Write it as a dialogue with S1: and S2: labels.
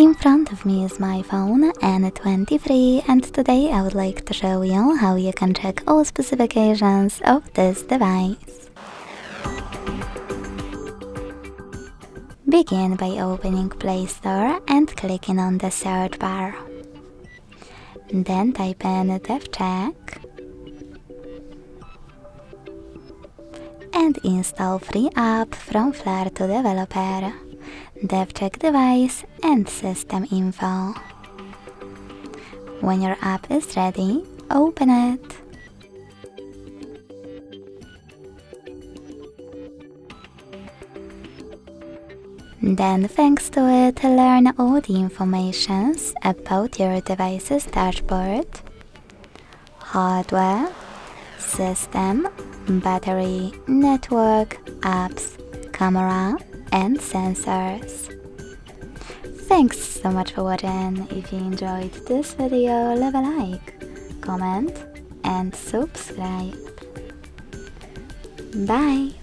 S1: In front of me is my phone N23, and today I would like to show you how you can check all specifications of this device. Begin by opening Play Store and clicking on the search bar. Then type in DevCheck and install free app from Flare to Developer, DevCheck device and system info. When your app is ready, open it. Then, thanks to it, learn all the informations about your device's dashboard, hardware, system, battery, network, apps, camera, and sensors. Thanks so much for watching. If you enjoyed this video, leave a like, comment, and subscribe. Bye!